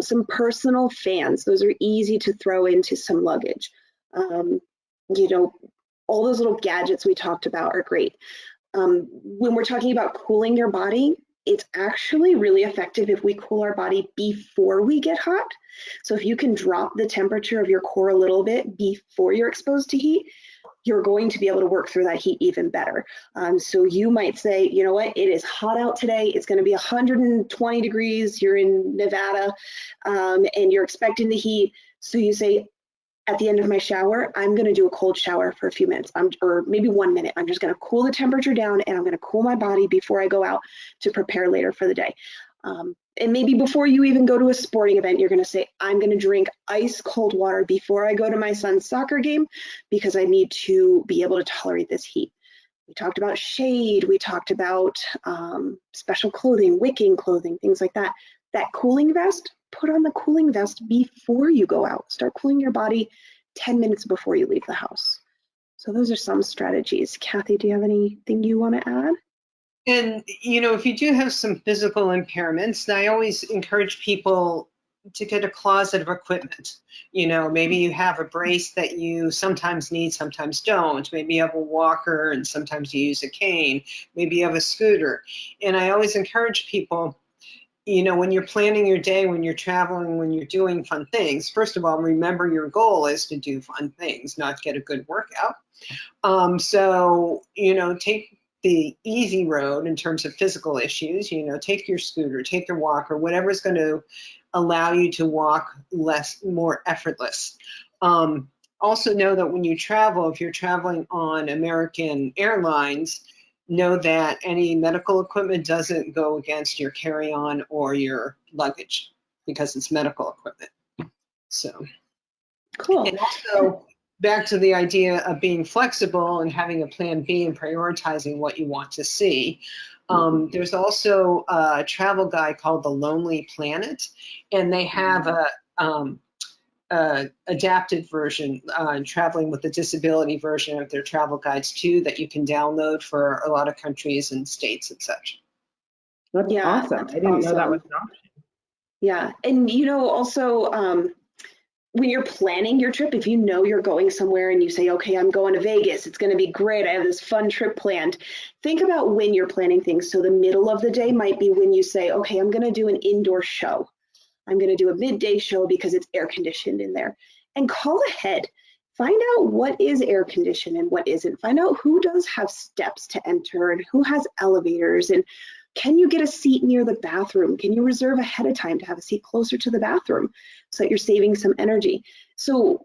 Some personal fans, those are easy to throw into some luggage. All those little gadgets we talked about are great. When we're talking about cooling your body, it's actually really effective if we cool our body before we get hot. So if you can drop the temperature of your core a little bit before you're exposed to heat, you're going to be able to work through that heat even better. So you might say, you know what, it is hot out today. It's going to be 120 degrees. You're in Nevada and you're expecting the heat. So you say, at the end of my shower, I'm going to do a cold shower for a few minutes, or maybe 1 minute. I'm just going to cool the temperature down and I'm going to cool my body before I go out to prepare later for the day. And maybe before you even go to a sporting event, you're going to say, I'm going to drink ice cold water before I go to my son's soccer game because I need to be able to tolerate this heat. We talked about shade. We talked about special clothing, wicking clothing, things like that. That cooling vest, put on the cooling vest before you go out. Start cooling your body 10 minutes before you leave the house. So those are some strategies. Kathy, do you have anything you want to add? And, if you do have some physical impairments, I always encourage people to get a closet of equipment. Maybe you have a brace that you sometimes need, sometimes don't. Maybe you have a walker and sometimes you use a cane. Maybe you have a scooter. And I always encourage people, when you're planning your day, when you're traveling, when you're doing fun things, first of all, remember your goal is to do fun things, not get a good workout. So, take the easy road in terms of physical issues, take your scooter, take your walker, whatever is going to allow you to walk more effortless. Also know that when you travel, if you're traveling on American Airlines, know that any medical equipment doesn't go against your carry-on or your luggage because it's medical equipment. So cool. And also, back to the idea of being flexible and having a plan B and prioritizing what you want to see. There's also a travel guide called The Lonely Planet, and they have a adapted version, traveling with a disability version of their travel guides too, that you can download for a lot of countries and states and such. That's awesome. I didn't know that was an option. Yeah, and also when you're planning your trip, if you know you're going somewhere and you say, okay, I'm going to Vegas, it's going to be great, I have this fun trip planned. Think about when you're planning things. So the middle of the day might be when you say, okay, I'm going to do an indoor show. I'm going to do a midday show because it's air conditioned in there. And call ahead. Find out what is air conditioned and what isn't. Find out who does have steps to enter and who has elevators, and can you get a seat near the bathroom? Can you reserve ahead of time to have a seat closer to the bathroom so that you're saving some energy? So,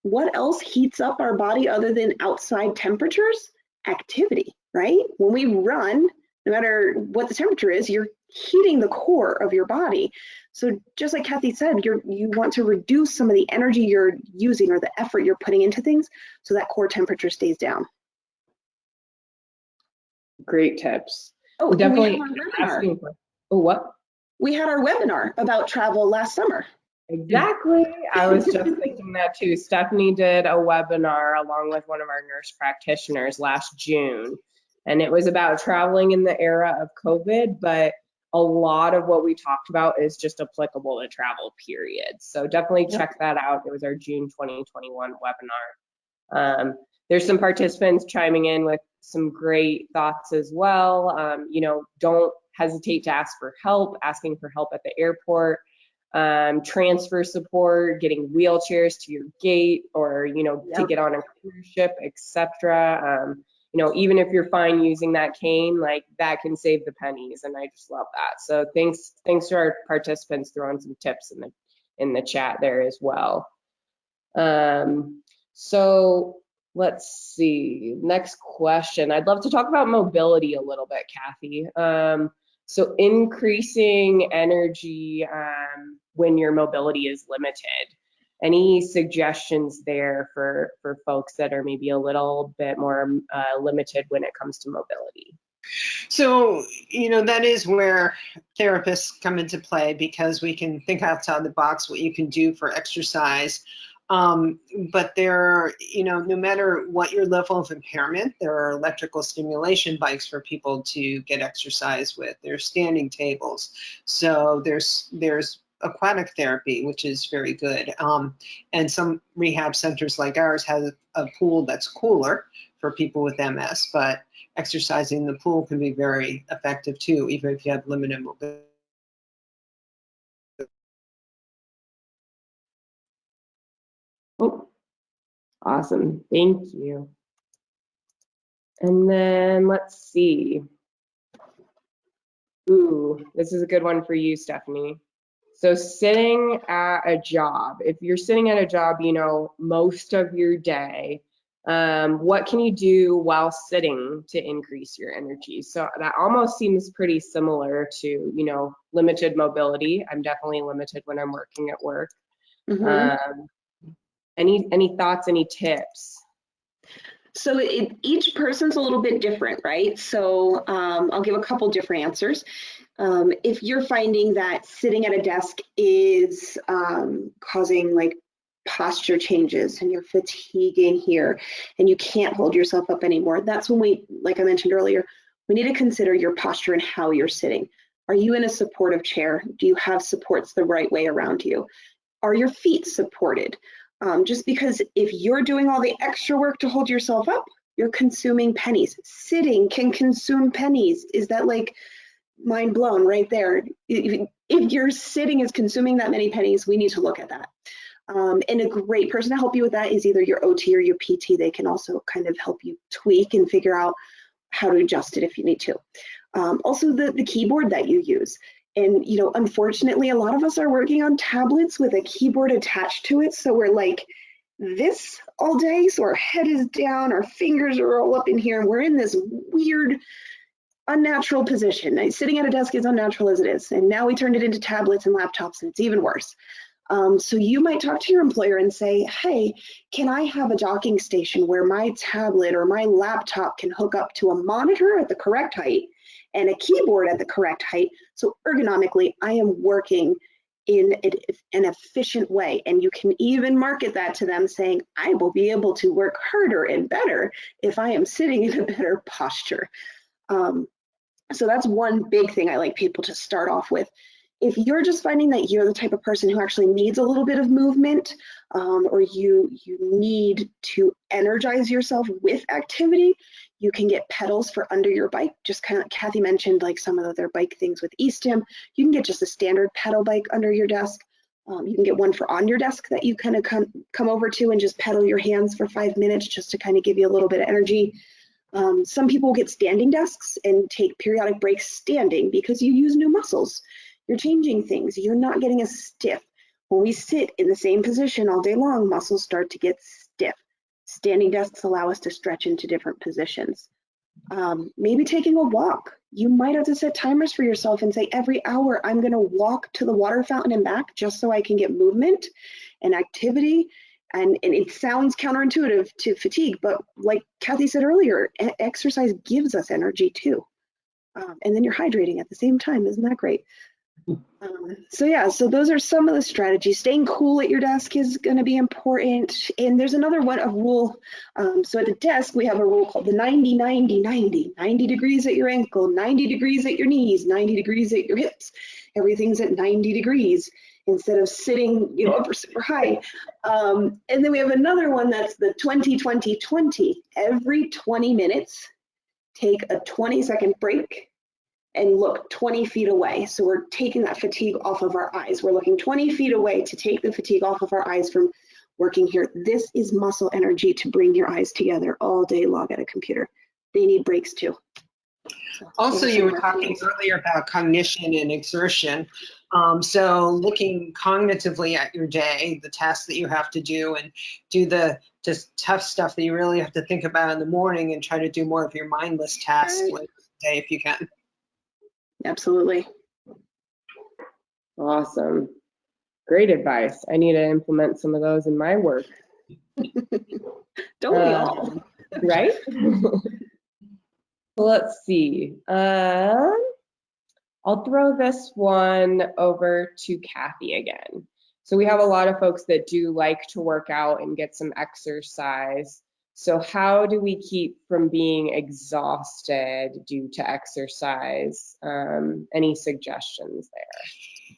what else heats up our body other than outside temperatures? Activity, right? When we run, no matter what the temperature is, you're heating the core of your body. So just like Kathy said, you want to reduce some of the energy you're using or the effort you're putting into things so that core temperature stays down. Great tips. Oh, definitely. Oh, what? We had our webinar We had our webinar about travel last summer. Exactly. I was just thinking that too. Stephanie did a webinar along with one of our nurse practitioners last June, and it was about traveling in the era of COVID, but a lot of what we talked about is just applicable to travel, period. So definitely check that out. It was our June 2021 webinar. There's some participants chiming in with some great thoughts as well. You know, don't hesitate to ask for help, asking for help at the airport. Transfer support, getting wheelchairs to your gate, or you know, to get on a cruise ship, etc. You know, even if you're fine using that cane, like that can save the pennies, and I just love that. So thanks to our participants throwing some tips in the chat there as well. So let's see, next question. I'd love to talk about mobility a little bit, Kathy. So increasing energy when your mobility is limited. Any suggestions there for folks that are maybe a little bit more limited when it comes to mobility? So, you know, that is where therapists come into play, because we can think outside the box what you can do for exercise. But there, you know, no matter what your level of impairment, there are electrical stimulation bikes for people to get exercise with. There's standing tables. So there's aquatic therapy, which is very good. And some rehab centers like ours have a pool that's cooler for people with MS, but exercising in the pool can be very effective too, even if you have limited mobility. Oh, awesome. Thank you. And then let's see. Ooh, this is a good one for you, Stephanie. So sitting at a job, if you're sitting at a job, you know, most of your day, what can you do while sitting to increase your energy? So that almost seems pretty similar to, you know, limited mobility. I'm definitely limited when I'm working at work. Any thoughts, any tips? So each person's a little bit different, right? So I'll give a couple different answers. If you're finding that sitting at a desk is causing like posture changes and you're fatiguing here and you can't hold yourself up anymore, that's when we, like I mentioned earlier, we need to consider your posture and how you're sitting. Are you in a supportive chair? Do you have supports the right way around you? Are your feet supported? Just because if you're doing all the extra work to hold yourself up, you're consuming pennies. Sitting can consume pennies. Is that like mind blown right there? If your sitting is consuming that many pennies, we need to look at that. And a great person to help you with that is either your OT or your PT. They can also kind of help you tweak and figure out how to adjust it if you need to. Also the keyboard that you use. And, you know, unfortunately, a lot of us are working on tablets with a keyboard attached to it. So we're like this all day. So our head is down, our fingers are all up in here, and we're in this weird, unnatural position. Sitting at a desk is unnatural as it is. And now we turned it into tablets and laptops, and it's even worse. So you might talk to your employer and say, hey, can I have a docking station where my tablet or my laptop can hook up to a monitor at the correct height and a keyboard at the correct height, so ergonomically I am working in an efficient way. And you can even market that to them saying, I will be able to work harder and better if I am sitting in a better posture. So that's one big thing I like people to start off with. If you're just finding that you're the type of person who actually needs a little bit of movement, or you need to energize yourself with activity, you can get pedals for under your bike. Just kind of like Kathy mentioned, like some of the other bike things with eStim. You can get just a standard pedal bike under your desk. You can get one for on your desk that you kind of come over to and just pedal your hands for 5 minutes just to kind of give you a little bit of energy. Some people get standing desks and take periodic breaks standing because you use new muscles. You're changing things. You're not getting as stiff. When we sit in the same position all day long, muscles start to get stiff. Standing desks allow us to stretch into different positions. Maybe taking a walk. You might have to set timers for yourself and say, every hour I'm going to walk to the water fountain and back just so I can get movement and activity. And it sounds counterintuitive to fatigue, but like Kathy said earlier, exercise gives us energy too. And then you're hydrating at the same time. Isn't that great? So yeah, so those are some of the strategies. Staying cool at your desk is going to be important. And there's another one, a rule. So at the desk, we have a rule called the 90, 90, 90. 90 degrees at your ankle, 90 degrees at your knees, 90 degrees at your hips. Everything's at 90 degrees instead of sitting, up super high. And then we have another one that's the 20, 20, 20. Every 20 minutes, take a 20-second break and look 20 feet away. So we're taking that fatigue off of our eyes. We're looking 20 feet away to take the fatigue off of our eyes from working here. This is muscle energy to bring your eyes together all day long at a computer. They need breaks too. Also, you were talking earlier about cognition and exertion. So looking cognitively at your day, the tasks that you have to do, and do the just tough stuff that you really have to think about in the morning, and try to do more of your mindless tasks later in the day if you can. Absolutely. Awesome. Great advice. I need to implement some of those in my work. Don't we all? Right? Let's see. I'll throw this one over to Kathy again. So we have a lot of folks that do like to work out and get some exercise. So how do we keep from being exhausted due to exercise? Any suggestions there?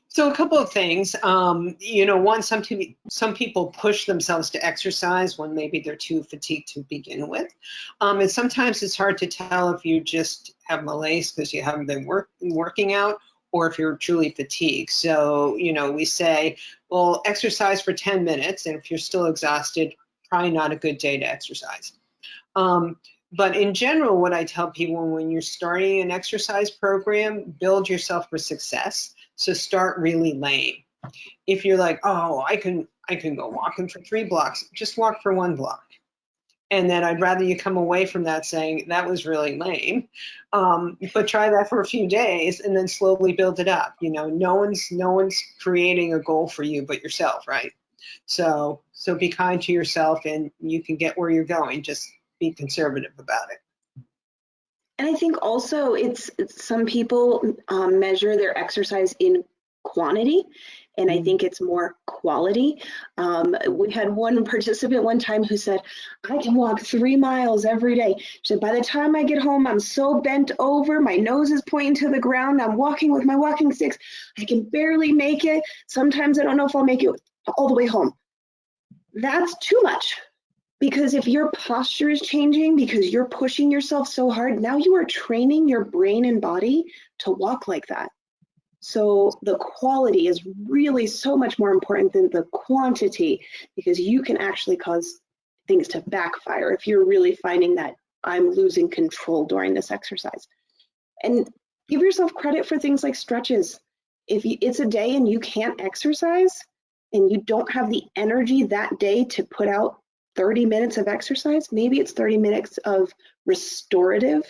So a couple of things. One, some people push themselves to exercise when maybe they're too fatigued to begin with. And sometimes it's hard to tell if you just have malaise because you haven't been working out, or if you're truly fatigued. So, we say, well, exercise for 10 minutes, and if you're still exhausted, probably not a good day to exercise. But in general, what I tell people when you're starting an exercise program, build yourself for success. So start really lame. If you're like, oh, I can go walking for 3 blocks, just walk for 1 block. And then I'd rather you come away from that saying that was really lame. But try that for a few days and then slowly build it up. No one's creating a goal for you but yourself, right? So be kind to yourself, and you can get where you're going. Just be conservative about it. And I think also it's some people measure their exercise in quantity, and I think it's more quality. We had one participant one time who said, I can walk 3 miles every day. She said, by the time I get home, I'm so bent over, my nose is pointing to the ground, I'm walking with my walking sticks, I can barely make it. Sometimes I don't know if I'll make it all the way home. That's too much. Because if your posture is changing because you're pushing yourself so hard, now you are training your brain and body to walk like that. So the quality is really so much more important than the quantity, because you can actually cause things to backfire if you're really finding that I'm losing control during this exercise. And give yourself credit for things like stretches. If it's a day and you can't exercise and you don't have the energy that day to put out 30 minutes of exercise, maybe it's 30 minutes of restorative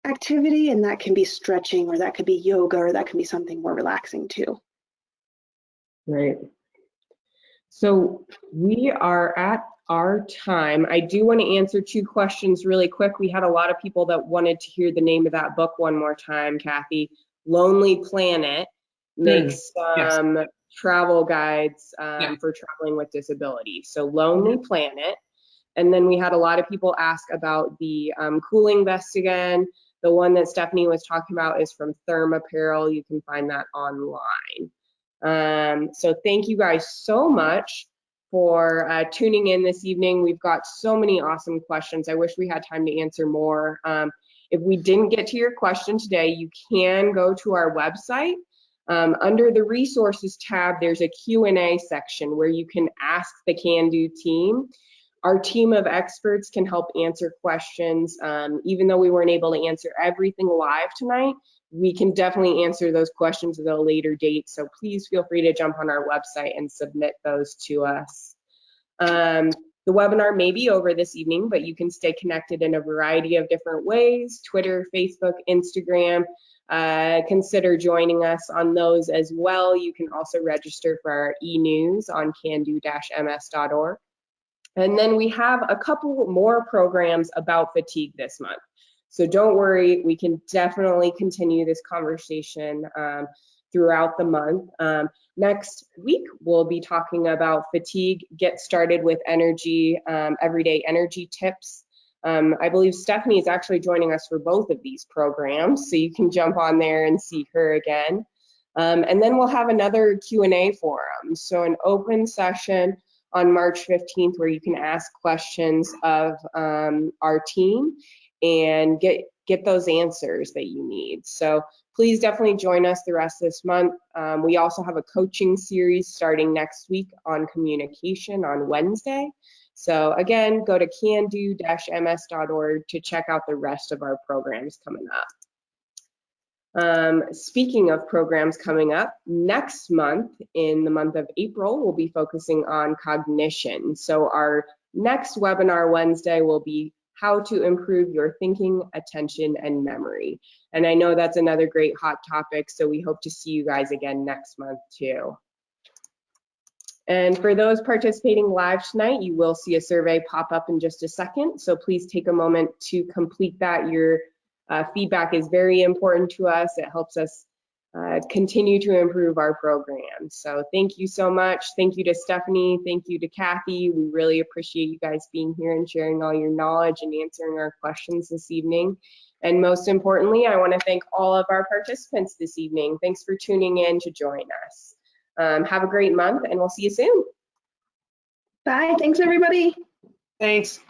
activity, and that can be stretching, or that could be yoga, or that can be something more relaxing too. Right. So we are at our time. I do want to answer 2 questions really quick. We had a lot of people that wanted to hear the name of that book one more time, Kathy. Lonely Planet makes some travel guides for traveling with disabilities. So Lonely Planet. And then we had a lot of people ask about the cooling vest again. The one that Stephanie was talking about is from Therm Apparel. You can find that online. So thank you guys so much for tuning in this evening. We've got so many awesome questions. I wish we had time to answer more. If we didn't get to your question today, you can go to our website. Under the resources tab, there's a Q&A section where you can ask the Can Do team. Our team of experts can help answer questions. Even though we weren't able to answer everything live tonight, we can definitely answer those questions at a later date. So please feel free to jump on our website and submit those to us. The webinar may be over this evening, but you can stay connected in a variety of different ways: Twitter, Facebook, Instagram. Consider joining us on those as well. You can also register for our e-news on cando-ms.org. And then we have a couple more programs about fatigue this month. So don't worry, we can definitely continue this conversation throughout the month. Next week, we'll be talking about fatigue, get started with energy, everyday energy tips. I believe Stephanie is actually joining us for both of these programs, so you can jump on there and see her again. And then we'll have another Q&A forum, so an open session on March 15th where you can ask questions of our team and get those answers that you need. So please definitely join us the rest of this month. We also have a coaching series starting next week on communication on Wednesday. So again, go to cando-ms.org to check out the rest of our programs coming up. Speaking of programs coming up, next month, in the month of April, we'll be focusing on cognition. So our next webinar Wednesday will be how to improve your thinking, attention, and memory. And I know that's another great hot topic, so we hope to see you guys again next month too. And for those participating live tonight, you will see a survey pop up in just a second, so please take a moment to complete that. Your feedback is very important to us. It helps us continue to improve our program. So thank you so much. Thank you to Stephanie. Thank you to Kathy. We really appreciate you guys being here and sharing all your knowledge and answering our questions this evening. And most importantly, I want to thank all of our participants this evening. Thanks for tuning in to join us. Have a great month, and we'll see you soon. Bye. Thanks, everybody. Thanks.